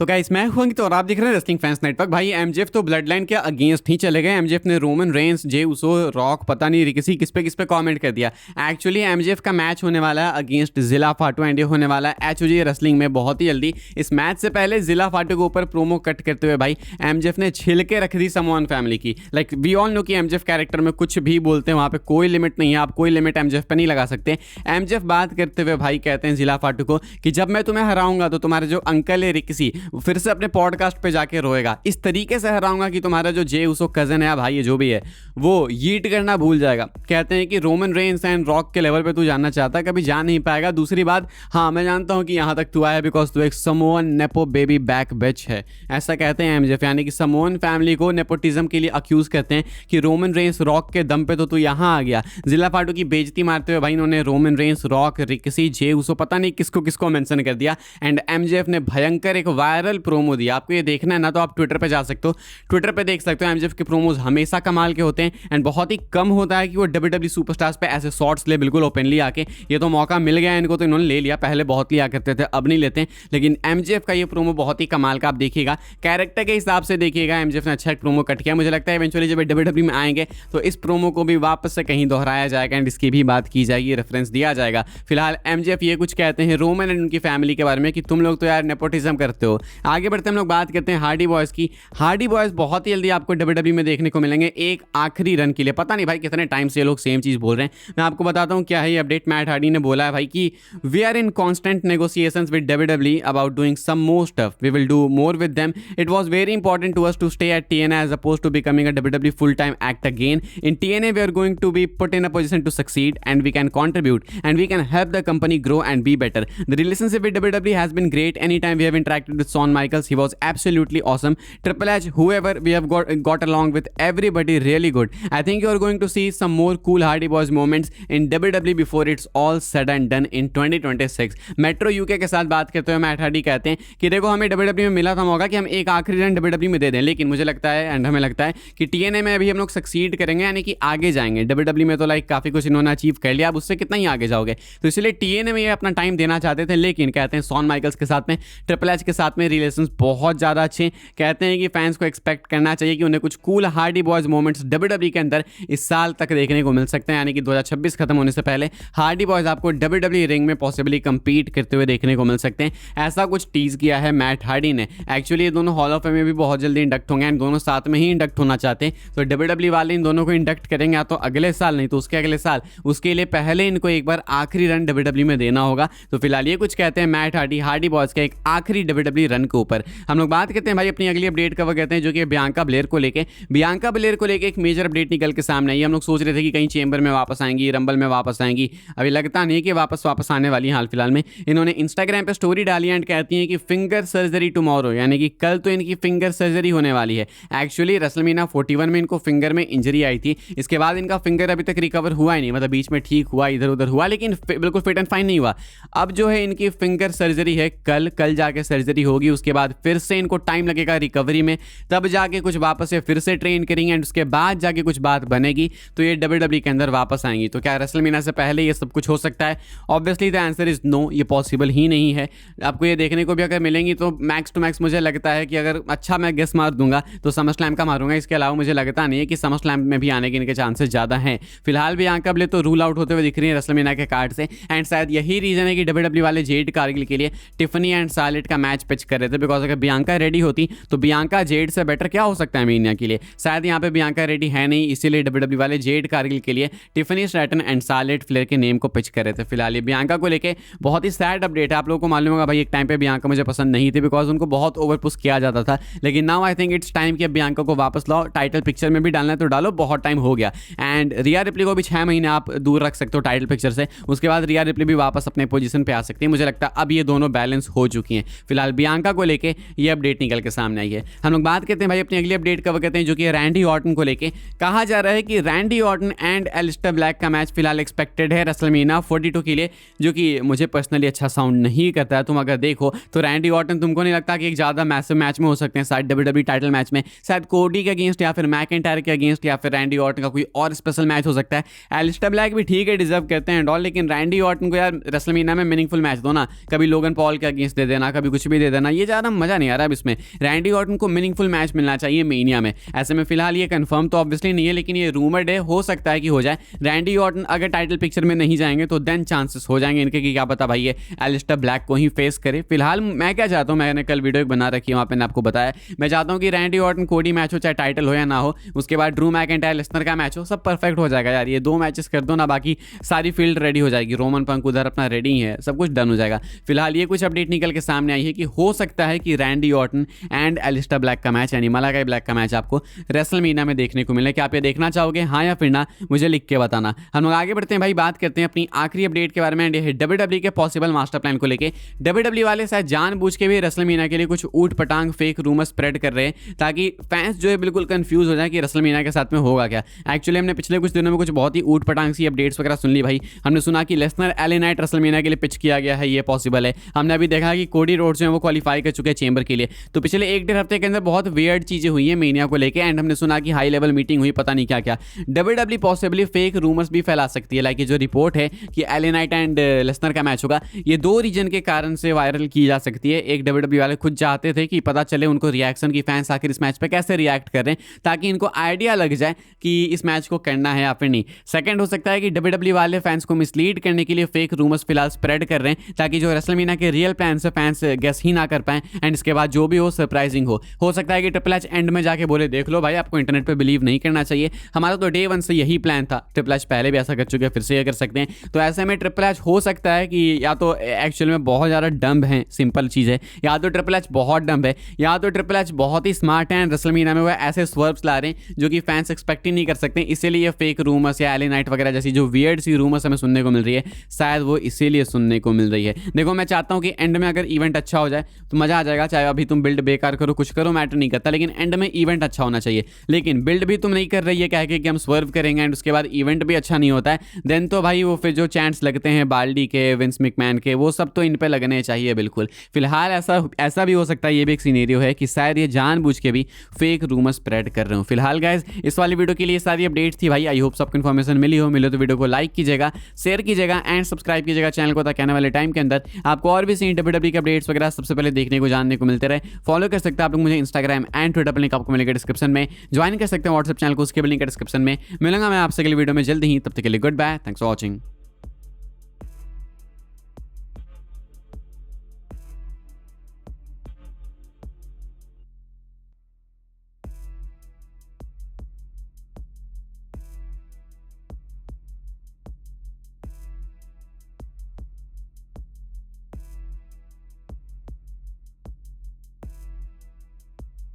तो गाइस मैं हूं अंकित और आप देख रहे हैं रेसलिंग फैंस नेटवर्क। भाई एमजेफ तो ब्लड लाइन के अगेंस्ट ही चले गए। एमजेफ ने रोमन रेंस, जे उसो, रॉक, पता नहीं किस पे कमेंट कर दिया। एक्चुअली एमजेफ का मैच होने वाला है अगेंस्ट जिला फाटू एंड ये होने वाला है एचओजी रेसलिंग में बहुत ही जल्दी। इस मैच से पहले जिला फाटू के ऊपर प्रोमो कट करते हुए भाई एमजेफ ने छिल के रख दी समोन फैमिली की। लाइक वी ऑल नो कि एमजेफ कैरेक्टर में कुछ भी बोलते हैं, वहाँ पे कोई लिमिट नहीं है, आप कोई लिमिट एमजेफ पे नहीं लगा सकते। एमजेफ बात करते हुए भाई कहते हैं जिला फाटू को कि जब मैं तुम्हें हराऊंगा तो तुम्हारे जो अंकल है रिक्सी फिर से अपने पॉडकास्ट पे जाके रोएगा। इस तरीके से हराऊंगा कि तुम्हारा जो जे उसो कजन है या भाई है जो भी है वो यीट करना भूल जाएगा। कहते हैं कि रोमन रेंस एंड रॉक के लेवल पे तू जानना चाहता है, कभी जा नहीं पाएगा। दूसरी बात, हाँ मैं जानता हूँ कि यहाँ तक तू आया बिकॉज तू एक समोन नेपो बेबी बैक बिच है, ऐसा कहते हैं एमजेफ। यानी कि समोन फैमिली को नेपोटिज्म के लिए अक्यूज करते हैं कि रोमन रेंस रॉक के दम पे तो तू यहाँ आ गया। जिला फाटू की बेइज्जती मारते हुए भाई इन्होंने रोमन रेंस, रॉक, रिक्सी, जे उसो पता नहीं किसको किसको मेंशन कर दिया। एंड एमजेफ ने भयंकर एक वायरल प्रोमो दिया। आपको ये देखना है ना तो आप ट्विटर पे जा सकते हो, ट्विटर पे देख सकते हो। एमजेफ के प्रोमोज हमेशा कमाल के होते हैं एंड बहुत ही कम होता है कि वो डब्ल्यूडब्ल्यू सुपरस्टार्स पे ऐसे शॉट्स ले बिल्कुल ओपनली आके। ये तो मौका मिल गया इनको तो इन्होंने ले लिया, पहले बहुत लिया करते थे अब नहीं लेते। लेकिन एमजेफ का ये प्रोमो बहुत ही कमाल का, आप देखिएगा कैरेक्टर के हिसाब से देखिएगा एमजेफ ने अच्छा एक प्रोमो कट किया। मुझे लगता है इवेंचुअली जब डब्ल्यूडब्ल्यू में आएंगे तो इस प्रोमो को भी वापस से कहीं दोहराया जाएगा एंड इसकी भी बात की जाएगी, रेफरेंस दिया जाएगा। फिलहाल एमजेफ ये कुछ कहते हैं रोमन एंड उनकी फैमिली के बारे में कि तुम लोग तो यार नेपोटिज्म करते हो। आगे बढ़ते हम लोग बात करते हैं हार्डी बॉयज़ की। हार्डी बॉयज़ बहुत ही जल्दी आपको डब्ल्यूडब्ल्यू में देखने को मिलेंगे एक आखिरी रन के लिए। पता नहीं भाई कितने टाइम से ये लोग सेम चीज़ बोल रहे हैं। मैं आपको बताता हूँ क्या है ये अपडेट। मैट हार्डी ने बोला है भाई कि we are in constant negotiations with WW about doing some more stuff, we will do more with them. It was very important to us to stay at TNA as opposed to becoming a WWE full-time act again. In TNA we are going to be put in a position to succeed and we can contribute and we can help the company grow and be better. The relationship with WWE has been great. Anytime we have interacted with Shawn Michaels, he was absolutely awesome. Triple H, whoever, we have got along with everybody really good. I think you are going to see some more cool Hardy Boys moments in WWE before it's all said and done in 2026. Metro UK के साथ बात करते हुए Matt Hardy कहते हैं कि देखो हमें WWE में मिला था मौका कि हम एक आखिरी रन WWE में दे दें, लेकिन मुझे लगता है एंड हमें लगता है कि TNA में अभी हम लोग सक्सीड करेंगे, यानी कि आगे जाएंगे। WWE में तो लाइक काफ़ी कुछ इन्होंने अचीव कर लिया, अब उससे कितना ही आगे जाओगे, तो इसलिए TNA में ये अपना टाइम देना चाहते थे। लेकिन कहते हैं शॉन माइकल्स के साथ में, ट्रिपल एच के साथ में रिलेशंस बहुत ज़्यादा अच्छे। कहते हैं कि फैंस को एक्सपेक्ट करना चाहिए कि उन्हें कुछ cool Hardy boys moments WWE के अंदर इस साल तक देखने को मिल सकते हैं, यानी कि 2026 खत्म होने से पहले हार्डी बॉयज़ आपको WWE रिंग में पॉसिबली compete करते हुए देखने को मिल सकते हैं। ऐसा कुछ टीज किया है मैट हार्डी ने। एक्चुअली ये दोनों हॉल ऑफ फेम में भी बहुत जल्दी इंडक्ट होंगे एंड दोनों साथ में ही इंडक्ट होना चाहते हैं, तो WWE वाले इन दोनों को इंडक्ट करेंगे या तो अगले साल, नहीं तो उसके अगले साल। उसके लिए पहले इनको एक बार आखिरी रन WWE में देना होगा। तो फिलहाल ये कुछ कहते हैं मैट हार्डी हार्डी बॉयज़ के एक आखिरी WWE रन के ऊपर। हम लोग बात करते हैं भाई अपनी अगली अपडेट का, वो कहते हैं जो कि बियांका ब्लेयर को लेके। बियांका ब्लेयर को लेके एक मेजर अपडेट निकल के सामने आई। हम लोग सोच रहे थे कि कहीं चेंबर में वापस आएंगी, रंबल में वापस आएंगी, अभी लगता नहीं कि वापस आने वाली हाल फिलहाल में। इन्होंने इंस्टाग्राम पे स्टोरी डाली एंड कहती हैं कि फिंगर सर्जरी टुमारो, यानी कि कल तो इनकी फिंगर सर्जरी होने वाली है। एक्चुअली रेसलमेनिया 41 में इनको फिंगर में इंजरी आई थी, इसके बाद इनका फिंगर अभी तक रिकवर हुआ ही नहीं, मतलब बीच में ठीक हुआ, इधर उधर हुआ, लेकिन बिल्कुल फिट एंड फाइन नहीं हुआ। अब जो है इनकी फिंगर सर्जरी है, कल जाके सर्जरी होगी, उसके बाद फिर से इनको टाइम लगेगा रिकवरी में, तब जाके कुछ वापस से फिर से ट्रेन करेंगे एंड उसके बाद जाके कुछ बात बनेगी तो ये WWE के अंदर वापस आएंगी। तो क्या रेसलमेनिया से पहले ये सब कुछ हो सकता है? Obviously the answer is no, ये पॉसिबल ही नहीं है। आपको ये देखने को भी अगर मिलेंगी तो मैक्स टू मैक्स मुझे लगता है कि अगर अच्छा मैं गेस मार दूंगा तो समर स्लैम का मारूंगा, इसके अलावा मुझे लगता नहीं है कि समर स्लैम में भी आने के इनके चांसेस ज़्यादा हैं। फिलहाल बियांका ब्लेयर तो रूल आउट होते हुए दिख रही है रेसलमेनिया के कार्ड से एंड शायद यही रीजन है कि WWE वाले जेड कारगिल के लिए टिफनी एंड शार्लेट का मैच पिच कर रहे थे, बिकॉज अगर बियांका रेडी होती तो बियांका जेड से बेटर क्या हो सकता है मीनिया के लिए। शायद यहाँ पे बियांका रेडी है नहीं, इसीलिए WWE वाले जेड कारगिल के लिए Tiffany Stratton and Charlotte Flair के नेम को पिच कर रहे थे। फिलहाल ये बियांका को लेके बहुत ही सैड अपडेट है। आप लोगों को मालूम होगा भाई एक टाइम पे बियांका मुझे पसंद नहीं थी बिकॉज उनको बहुत ओवर पुश किया जाता था, लेकिन now I think it's time कि बियांका को वापस लाओ। टाइटल पिक्चर में भी डालना है तो डालो, बहुत टाइम हो गया। एंड रिया रिप्ली को भी 6 महीने आप दूर रख सकते हो टाइटल पिक्चर से, उसके बाद रिया रिप्ली भी वापस अपने पोजीशन पे आ सकती है। मुझे लगता है अब ये दोनों बैलेंस हो चुकी हैं। फिलहाल बियांका को लेके ये अपडेट निकल के सामने आई है। हम लोग बात करते हैं भाई अपनी अगली अपडेट का, वो कहते हैं जो कि रैंडी ऑर्टन को लेके। कहा जा रहा है कि Randy Orton and Alistair Black का मैच फिलहाल एक्सपेक्टेड है रेसलमेनिया 42 के लिए, जो कि मुझे पर्सनली अच्छा साउंड नहीं करता है। तुम अगर देखो तो रैंडी ऑर्टन तुमको नहीं लगता कि एक ज़्यादा मैसिव मैच में हो सकते हैं शायद WWE टाइटल मैच में, शायद कोडी के अगेंस्ट या फिर मैकिंटायर के अगेंस्ट या फिर रैंडी ऑर्टन का कोई और स्पेशल मैच हो सकता है। एलिस्टर ब्लैक भी ठीक है, डिजर्व करते हैं एंड ऑल, लेकिन रैंडी ऑर्टन को यार रेसलमेनिया में मीनिंगफुल मैच दो ना, कभी लोगन पॉल के अगेंस्ट दे देना, कभी कुछ भी दे देना, ये ज़्यादा मज़ा नहीं आ रहा अब इसमें। रैंडी ऑर्टन को मीनिंगफुल मैच मिलना चाहिए मेनिया में। ऐसे में फिलहाल ये कंफर्म तो ऑब्वियसली नहीं है, लेकिन ये रूमर्ड है, हो सकता है कि हो जाए। रैंडी ऑर्टन अगर टाइटल पिक्चर में नहीं जाएंगे तो देन चांसेस हो जाएंगे इनके कि क्या पता भाई ये एलिस्टर ब्लैक को ही फेस करे। फिलहाल मैं क्या चाहता हूँ, मैंने कल वीडियो बना रखी है, वहाँ पे मैंने आपको बताया, मैं चाहता हूँ कि रैंडी ऑर्टन कोडी मैच हो, चाहे टाइटल हो या ना हो, उसके बाद ड्रू मैकिंटायर लेसनर का मैच हो, सब परफेक्ट हो जाएगा यार। ये 2 मैचेस कर दो ना, बाकी सारी फील्ड रेडी हो जाएगी। रोमन पंक उधर अपना रेडी है, सब कुछ डन हो जाएगा। फिलहाल ये कुछ अपडेट निकल के सामने आई है कि हो सकता है कि Randy Orton and Alistair Black का मैच यानी मलाकाई ब्लैक का मैच आपको रेसलमेनिया में देखने को मिले। क्या आप ये देखना चाहोगे, हाँ या फिर ना, मुझे लिख के बताना। हम लोग आगे बढ़ते हैं भाई, बात करते हैं अपनी आखिरी अपडेट के बारे में, WWE के पॉसिबल मास्टर प्लान को लेके। WWE वाले शायद जानबूझ के भी रेसलमेनिया के लिए कुछ ऊट पटांग फेक रूमर स्प्रेड कर रहे हैं ताकि फैंस जो है बिल्कुल कंफ्यूज हो जाए कि रेसलमेनिया के साथ में होगा क्या। एक्चुअली हमने पिछले कुछ दिनों में कुछ बहुत ही ऊट पटांग सी अपडेट्स वगैरह सुन ली भाई। हमने सुना कि लेसनर एले नाइट रेसलमेनिया के लिए पिच किया गया है, ये पॉसिबल है। हमने अभी देखा कि कोडी रोड्स जो है वो क्वालिफाई कर चुके हैं चेंबर के लिए। तो पिछले 1-1.5 हफ्ते के अंदर बहुत वियर्ड चीजें हुई हैं मेनिया को लेके, एंड हमने सुना कि हाई लेवल मीटिंग हुई, पता नहीं क्या क्या। WWE पॉसिबली फेक रूमर्स भी फैला सकती है, लाइक ये जो रिपोर्ट है कि एले नाइट एंड लेसनर का मैच होगा, ये 2 रीजन के कारण से वायरल की जा सकती है। एक, WWE वाले खुद चाहते थे कि पता चले उनको रिएक्शन की फैंस आखिर इस मैच पे कैसे रिएक्ट कर रहे हैं, ताकि इनको आइडिया लग जाए कि इस मैच को करना है या फिर नहीं। सेकंड हो सकता है कि WWE वाले फैंस को मिसलीड करने के लिए फेक रूमर्स फिलहाल स्प्रेड कर रहे हैं, ताकि जो रेसलमेनिया के रियल प्लान से फैंस गेस ही ना कर पाएं, एंड इसके बाद जो भी हो सरप्राइजिंग हो सकता है कि ट्रिपल एच एंड में जाके बोले देख लो भाई, आपको इंटरनेट पे बिलीव नहीं करना चाहिए, हमारा तो डे 1 से यही प्लान था। ट्रिपल एच पहले भी ऐसा कर चुके हैं, फिर से ये कर सकते हैं। तो ऐसे में ट्रिपल एच हो सकता है कि या तो एक्चुअल में बहुत ज़्यादा डम्ब है, सिंपल चीज़ है, या तो ट्रिपल एच बहुत डम्ब है, या तो ट्रिपल एच बहुत ही स्मार्ट है एंड रेसलमेनिया में वो ऐसे स्वर्व्स ला रहे हैं जो कि फैंस एक्सपेक्ट ही नहीं कर सकते। इसीलिए फेक रूमर्स या एले नाइट वगैरह जैसी जो वियर्ड सी रूमर्स हमें सुनने को मिल रही है, शायद वो इसीलिए सुनने को मिल रही है। देखो मैं चाहता हूँ कि एंड में अगर इवेंट अच्छा हो जाए तो मज़ा आ जाएगा, चाहे अभी तुम बिल्ड बेकार करो, कुछ करो, मैटर नहीं करता, लेकिन एंड में इवेंट अच्छा होना चाहिए। लेकिन बिल्ड भी तुम नहीं कर रही है कह के कि हम स्वर्व करेंगे एंड उसके बाद इवेंट भी अच्छा नहीं होता है, देन तो भाई वो फिर जो चांस लगते हैं बाल्डी के, विंस मैकमैन के, वो सब तो इन पे लगने चाहिए बिल्कुल। फिलहाल ऐसा भी हो सकता है, ये भी एक सिनेरियो है कि शायद ये जानबूझ के भी फेक रूमर स्प्रेड कर रहे हो। फिलहाल गाइस इस वाली वीडियो के लिए सारी अपडेट्स थी भाई। आई होप सबको इन्फॉर्मेशन मिले तो वीडियो को लाइक कीजिएगा, शेयर कीजिएगा एंड सब्सक्राइब कीजिएगा चैनल को, ताकि आने वाले टाइम के अंदर आपको और भी सी WWE के अपडेट्स वगैरह सबसे पहले देखने को जानने को मिलते रहे। फॉलो कर सकते हैं आप लोग मुझे इंस्टाग्राम एंड ट्विटर पर, लिंक आपको मिलेगा डिस्क्रिप्शन में। ज्वाइन कर सकते हैं व्हाट्सएप चैनल को, उसके भी लिंक है डिस्क्रिप्शन में। मिलूंगा मैं आपसे अगली वीडियो में जल्द ही, तब तक के लिए goodbye, thanks for watching.